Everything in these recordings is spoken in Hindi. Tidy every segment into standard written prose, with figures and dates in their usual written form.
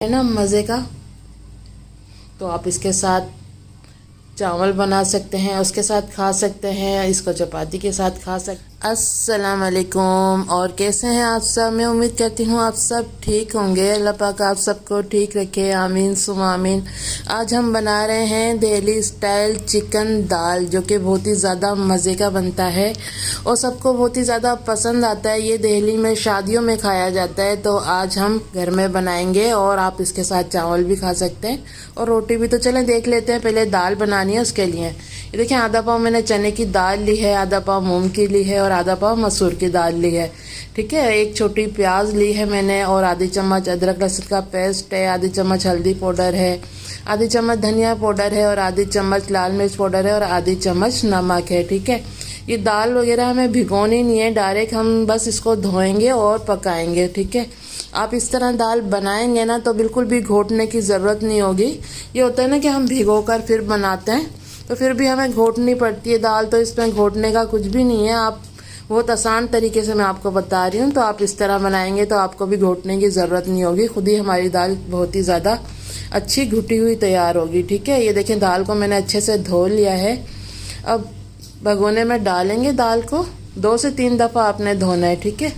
है ना मज़े का। तो आप इसके साथ चावल बना सकते हैं, उसके साथ खा सकते हैं, इसको चपाती के साथ खा सकते हैं। अस्सलाम वालेकुम। और कैसे हैं आप सब? मैं उम्मीद करती हूँ आप सब ठीक होंगे। अल्लाह पाक आप सबको ठीक रखे, आमीन सुम आमीन। आज हम बना रहे हैं दिल्ली स्टाइल चिकन दाल, जो कि बहुत ही ज़्यादा मज़े का बनता है और सबको बहुत ही ज़्यादा पसंद आता है। ये दिल्ली में शादियों में खाया जाता है, तो आज हम घर में बनाएंगे और आप इसके साथ चावल भी खा सकते हैं और रोटी भी। तो चलें देख लेते हैं। पहले दाल बनानी है, उसके लिए ये देखिए आधा पाव मैंने चने की दाल ली है, आधा पाव मूंग की ली है और आधा पाव मसूर की दाल ली है। ठीक है, एक छोटी प्याज ली है मैंने और आधी चम्मच अदरक लहसुन का पेस्ट है, आधी चम्मच हल्दी पाउडर है, आधी चम्मच धनिया पाउडर है और आधी चम्मच लाल मिर्च पाउडर है और आधी चम्मच नमक है। ठीक है, ये दाल वगैरह हमें भिगोनी नहीं है, डायरेक्ट हम बस इसको धोएंगे और पकाएंगे। ठीक है, आप इस तरह दाल बनाएंगे ना तो बिल्कुल भी घोटने की ज़रूरत नहीं होगी। ये होता है ना कि हम भिगो कर फिर बनाते हैं तो फिर भी हमें घोटनी पड़ती है दाल, तो इसमें घोटने का कुछ भी नहीं है। आप बहुत आसान तरीके से मैं आपको बता रही हूँ, तो आप इस तरह बनाएंगे तो आपको भी घोटने की ज़रूरत नहीं होगी, खुद ही हमारी दाल बहुत ही ज़्यादा अच्छी घुटी हुई तैयार होगी। ठीक है, ये देखें दाल को मैंने अच्छे से धो लिया है। अब भगोने में डालेंगे दाल को, 2 से 3 दफ़ा आपने धोना है। ठीक है,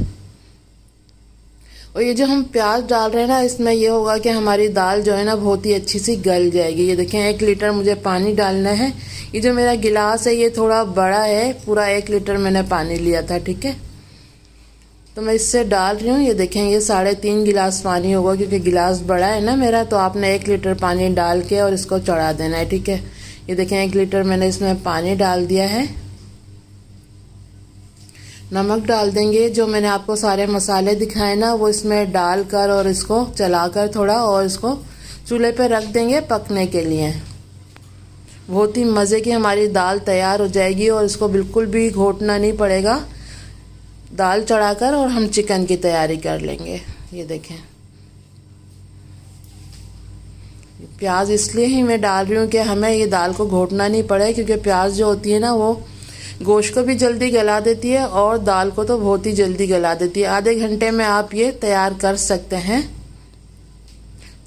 और ये जो हम प्याज डाल रहे हैं ना, इसमें ये होगा कि हमारी दाल जो है ना बहुत ही अच्छी सी गल जाएगी। ये देखें 1 लीटर मुझे पानी डालना है। ये जो मेरा गिलास है ये थोड़ा बड़ा है, पूरा 1 लीटर मैंने पानी लिया था। ठीक है, तो मैं इससे डाल रही हूँ। ये देखें ये 3.5 गिलास पानी होगा, क्योंकि गिलास बड़ा है ना मेरा। तो आपने 1 लीटर पानी डाल के और इसको चढ़ा देना है। ठीक है, ये देखें 1 लीटर मैंने इसमें पानी डाल दिया है। नमक डाल देंगे, जो मैंने आपको सारे मसाले दिखाए ना वो इसमें डाल कर और इसको चलाकर थोड़ा और इसको चूल्हे पे रख देंगे पकने के लिए। बहुत ही मज़े की हमारी दाल तैयार हो जाएगी और इसको बिल्कुल भी घोटना नहीं पड़ेगा। दाल चढ़ाकर और हम चिकन की तैयारी कर लेंगे। ये देखें प्याज इसलिए ही मैं डाल रही हूँ कि हमें ये दाल को घोटना नहीं पड़े, क्योंकि प्याज जो होती है ना वो गोश्त को भी जल्दी गला देती है और दाल को तो बहुत ही जल्दी गला देती है। आधे घंटे में आप ये तैयार कर सकते हैं।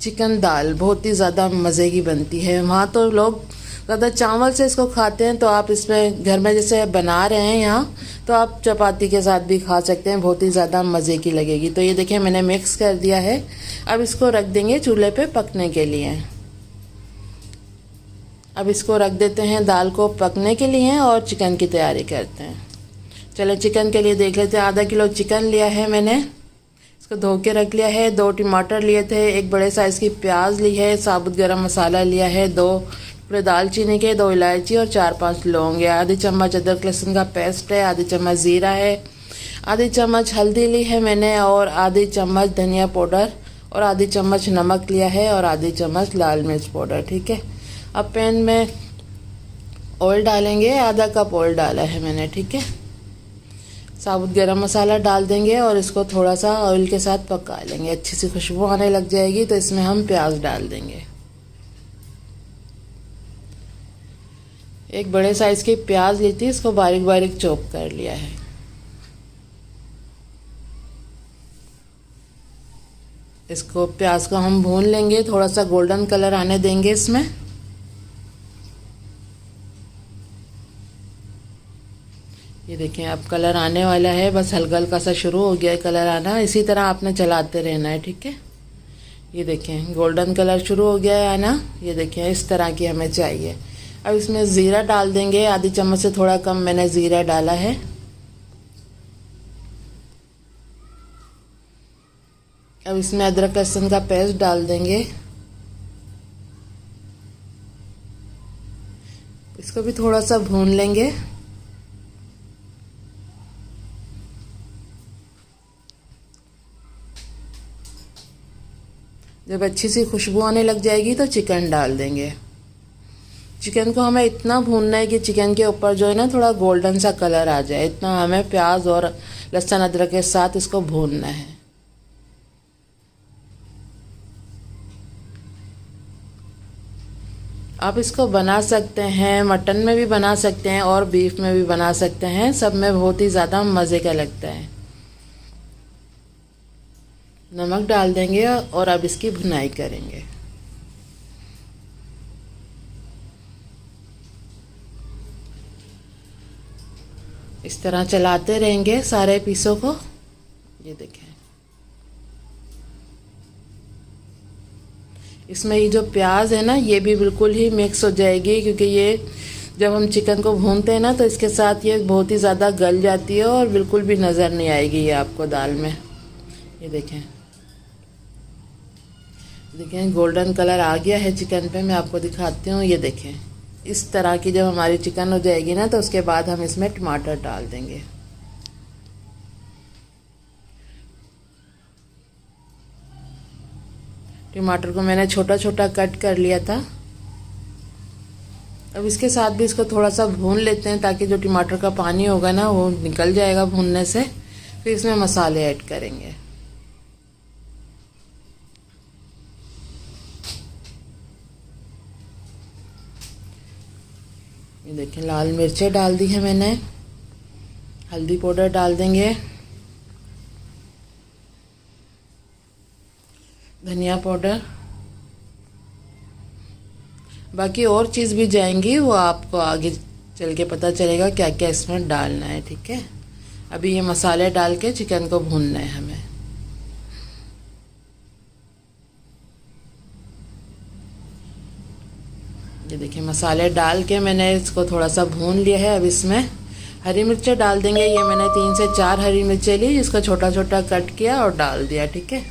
चिकन दाल बहुत ही ज़्यादा मज़े की बनती है। वहाँ तो लोग ज़्यादा चावल से इसको खाते हैं, तो आप इसमें घर में जैसे बना रहे हैं यहाँ, तो आप चपाती के साथ भी खा सकते हैं, बहुत ही ज़्यादा मज़े की लगेगी। तो ये देखिए मैंने मिक्स कर दिया है। अब इसको रख देंगे चूल्हे पे पकने के लिए। अब इसको रख देते हैं दाल को पकने के लिए और चिकन की तैयारी करते हैं। चलो चिकन के लिए देख लेते हैं। आधा किलो चिकन लिया है मैंने, इसको धो के रख लिया है। 2 टमाटर लिए थे, 1 बड़े साइज़ की प्याज ली है, साबुत गरम मसाला लिया है, 2 टुकड़े दालचीनी के, 2 इलायची और 4-5 लौंग है, आधी चम्मच अदरक लहसुन का पेस्ट है, आधी चम्मच ज़ीरा है, आधी चम्मच हल्दी ली है मैंने और आधी चम्मच धनिया पाउडर और आधी चम्मच नमक लिया है और आधी चम्मच लाल मिर्च पाउडर। ठीक है, अब पैन में ऑयल डालेंगे, आधा कप ऑयल डाला है मैंने। ठीक है, साबुत गरम मसाला डाल देंगे और इसको थोड़ा सा ऑयल के साथ पका लेंगे। अच्छी सी खुशबू आने लग जाएगी तो इसमें हम प्याज डाल देंगे। 1 बड़े साइज की प्याज ली थी, इसको बारीक बारीक चॉप कर लिया है। इसको प्याज को हम भून लेंगे, थोड़ा सा गोल्डन कलर आने देंगे इसमें। ये देखें अब कलर आने वाला है, बस हल्का हल्का सा शुरू हो गया है कलर आना। इसी तरह आपने चलाते रहना है। ठीक है, ये देखें गोल्डन कलर शुरू हो गया है आना। ये देखें इस तरह की हमें चाहिए। अब इसमें ज़ीरा डाल देंगे, आधी चम्मच से थोड़ा कम मैंने ज़ीरा डाला है। अब इसमें अदरक लहसुन का पेस्ट डाल देंगे, इसको भी थोड़ा सा भून लेंगे। जब अच्छी सी खुशबू आने लग जाएगी तो चिकन डाल देंगे। चिकन को हमें इतना भूनना है कि चिकन के ऊपर जो है ना थोड़ा गोल्डन सा कलर आ जाए, इतना हमें प्याज और लहसुन अदरक के साथ इसको भूनना है। आप इसको बना सकते हैं, मटन में भी बना सकते हैं और बीफ में भी बना सकते हैं, सब में बहुत ही ज़्यादा मज़े का लगता है। नमक डाल देंगे और अब इसकी भुनाई करेंगे। इस तरह चलाते रहेंगे सारे पीसों को। ये देखें, इसमें ये जो प्याज है ना ये भी बिल्कुल ही मिक्स हो जाएगी, क्योंकि ये जब हम चिकन को भूनते हैं ना तो इसके साथ ये बहुत ही ज़्यादा गल जाती है और बिल्कुल भी नज़र नहीं आएगी ये आपको दाल में। ये देखें, देखें गोल्डन कलर आ गया है चिकन पे। मैं आपको दिखाती हूँ। ये देखें, इस तरह की जब हमारी चिकन हो जाएगी ना तो उसके बाद हम इसमें टमाटर डाल देंगे। टमाटर को मैंने छोटा छोटा कट कर लिया था। अब इसके साथ भी इसको थोड़ा सा भून लेते हैं, ताकि जो टमाटर का पानी होगा ना वो निकल जाएगा भूनने से। फिर इसमें मसाले ऐड करेंगे। ये देखें, लाल मिर्चें डाल दी है मैंने, हल्दी पाउडर डाल देंगे, धनिया पाउडर, बाकी और चीज़ भी जाएंगी, वो आपको आगे चल के पता चलेगा क्या क्या इसमें डालना है। ठीक है, अभी ये मसाले डाल के चिकन को भूनना है हमें। ये देखिए, मसाले डाल के मैंने इसको थोड़ा सा भून लिया है। अब इसमें हरी मिर्चें डाल देंगे। ये मैंने 3 से 4 हरी मिर्चें ली, जिसको छोटा छोटा कट किया और डाल दिया। ठीक है,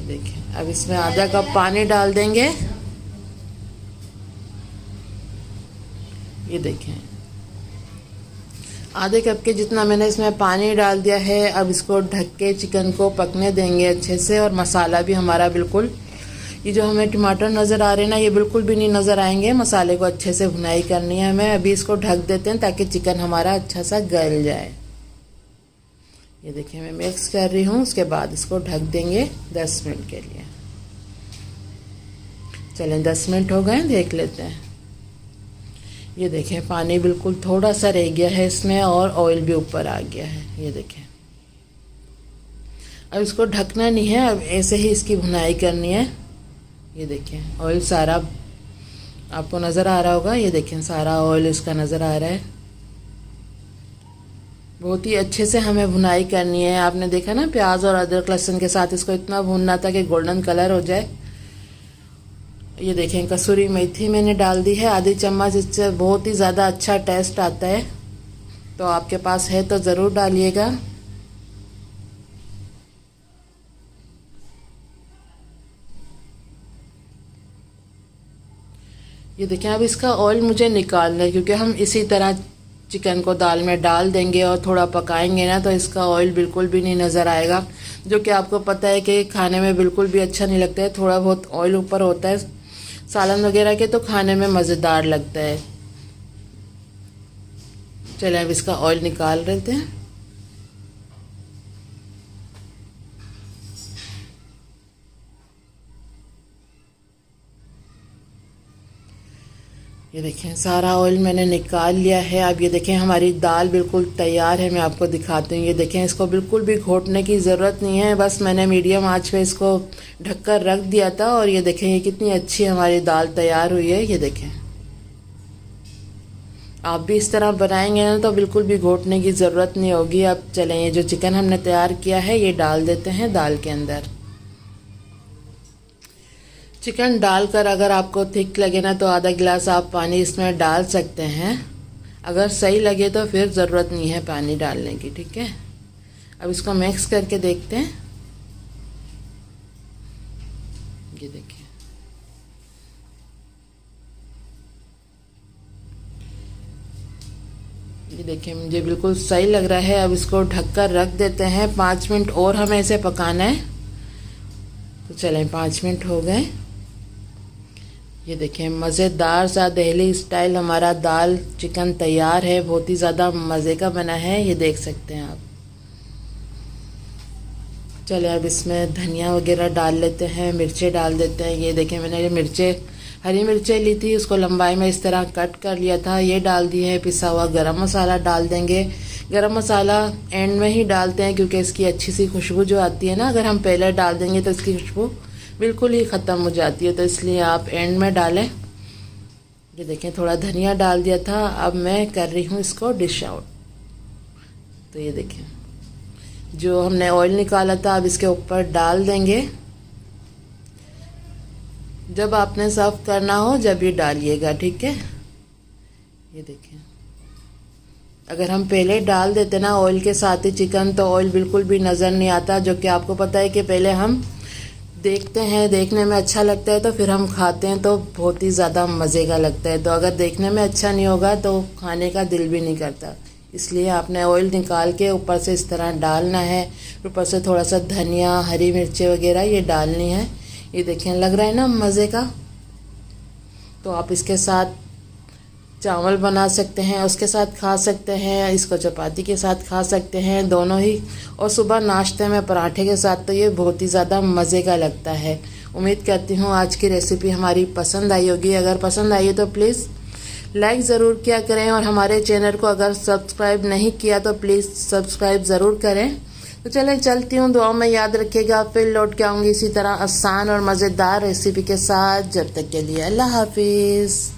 देखिए, अब इसमें आधा कप पानी डाल देंगे। ये देखें, आधे कप के जितना मैंने इसमें पानी डाल दिया है। अब इसको ढक के चिकन को पकने देंगे अच्छे से। और मसाला भी हमारा बिल्कुल, ये जो हमें टमाटर नज़र आ रहे हैं ना ये बिल्कुल भी नहीं नज़र आएंगे। मसाले को अच्छे से भुनाई करनी है हमें। अभी इसको ढक देते हैं ताकि चिकन हमारा अच्छा सा गल जाए। ये देखिए, मैं मिक्स कर रही हूँ। उसके बाद इसको ढक देंगे 10 मिनट के लिए। चलें, 10 मिनट हो गए, देख लेते हैं। ये देखें, पानी बिल्कुल थोड़ा सा रह गया है इसमें और ऑयल भी ऊपर आ गया है। ये देखें, अब इसको ढकना नहीं है, अब ऐसे ही इसकी भुनाई करनी है। ये देखें, ऑयल सारा आपको नज़र आ रहा होगा। ये देखें, सारा ऑयल इसका नज़र आ रहा है। बहुत ही अच्छे से हमें भुनाई करनी है। आपने देखा ना, प्याज और अदरक लहसुन के साथ इसको इतना भूनना था कि गोल्डन कलर हो जाए। ये देखें, कसूरी मेथी मैंने डाल दी है आधी चम्मच। इससे बहुत ही ज़्यादा अच्छा टेस्ट आता है, तो आपके पास है तो ज़रूर डालिएगा। ये देखें, अब इसका ऑयल मुझे निकालना है, क्योंकि हम इसी तरह चिकन को दाल में डाल देंगे और थोड़ा पकाएंगे ना तो इसका ऑयल बिल्कुल भी नहीं नज़र आएगा, जो कि आपको पता है कि खाने में बिल्कुल भी अच्छा नहीं लगता है। थोड़ा बहुत ऑयल ऊपर होता है सालन वगैरह के तो खाने में मज़ेदार लगता है। चलिए, अब इसका ऑयल निकाल लेते हैं। ये देखें, सारा ऑयल मैंने निकाल लिया है। अब ये देखें, हमारी दाल बिल्कुल तैयार है। मैं आपको दिखाती हूँ। ये देखें, इसको बिल्कुल भी घोटने की ज़रूरत नहीं है, बस मैंने मीडियम आंच पे इसको ढककर रख दिया था। और ये देखें, ये कितनी अच्छी हमारी दाल तैयार हुई है। ये देखें, आप भी इस तरह बनाएंगे ना तो बिल्कुल भी घोटने की ज़रूरत नहीं होगी। अब चलें, ये जो चिकन हमने तैयार किया है ये डाल देते हैं दाल के अंदर। चिकन डालकर अगर आपको थिक लगे ना तो आधा गिलास आप पानी इसमें डाल सकते हैं। अगर सही लगे तो फिर ज़रूरत नहीं है पानी डालने की। ठीक है, अब इसको मिक्स करके देखते हैं। ये देखिए, ये देखिए, मुझे बिल्कुल सही लग रहा है। अब इसको ढककर रख देते हैं। 5 मिनट और हमें इसे पकाना है। तो चलें, 5 मिनट हो गए। ये देखें, मज़ेदार सा दिल्ली स्टाइल हमारा दाल चिकन तैयार है। बहुत ही ज़्यादा मज़े का बना है, ये देख सकते हैं आप। चलिए, अब इसमें धनिया वगैरह डाल लेते हैं, मिर्चें डाल देते हैं। ये देखें, मैंने ये मिर्चें हरी मिर्चें ली थी, उसको लंबाई में इस तरह कट कर लिया था। ये डाल दिए है पिसा हुआ गरम मसाला डाल देंगे। गरम मसाला एंड में ही डालते हैं क्योंकि इसकी अच्छी सी खुशबू जो आती है ना, अगर हम पहले डाल देंगे तो इसकी खुशबू बिल्कुल ही ख़त्म हो जाती है, तो इसलिए आप एंड में डालें। ये देखें, थोड़ा धनिया डाल दिया था। अब मैं कर रही हूँ इसको डिश आउट। तो ये देखें, जो हमने ऑयल निकाला था अब इसके ऊपर डाल देंगे। जब आपने सर्व करना हो जब ये डालिएगा, ठीक है। ये देखें, अगर हम पहले डाल देते ना ऑयल के साथ ही चिकन, तो ऑयल बिल्कुल भी नज़र नहीं आता, जो कि आपको पता है कि पहले हम देखते हैं, देखने में अच्छा लगता है तो फिर हम खाते हैं तो बहुत ही ज़्यादा मज़े का लगता है। तो अगर देखने में अच्छा नहीं होगा तो खाने का दिल भी नहीं करता। इसलिए आपने ऑयल निकाल के ऊपर से इस तरह डालना है। ऊपर से थोड़ा सा धनिया, हरी मिर्चें वगैरह ये डालनी है। ये देखें, लग रहा है ना मज़े का। तो आप इसके साथ चावल बना सकते हैं, उसके साथ खा सकते हैं, इसको चपाती के साथ खा सकते हैं, दोनों ही। और सुबह नाश्ते में पराठे के साथ तो ये बहुत ही ज़्यादा मज़े का लगता है। उम्मीद करती हूँ आज की रेसिपी हमारी पसंद आई होगी। अगर पसंद आई है तो प्लीज़ लाइक ज़रूर किया करें, और हमारे चैनल को अगर सब्सक्राइब नहीं किया तो प्लीज़ सब्सक्राइब ज़रूर करें। तो चलें, चलती हूँ, दुआ में याद रखिएगा। फिर लौट के आऊँगी इसी तरह आसान और मज़ेदार रेसिपी के साथ। जब तक के लिए अल्लाह हाफिज़।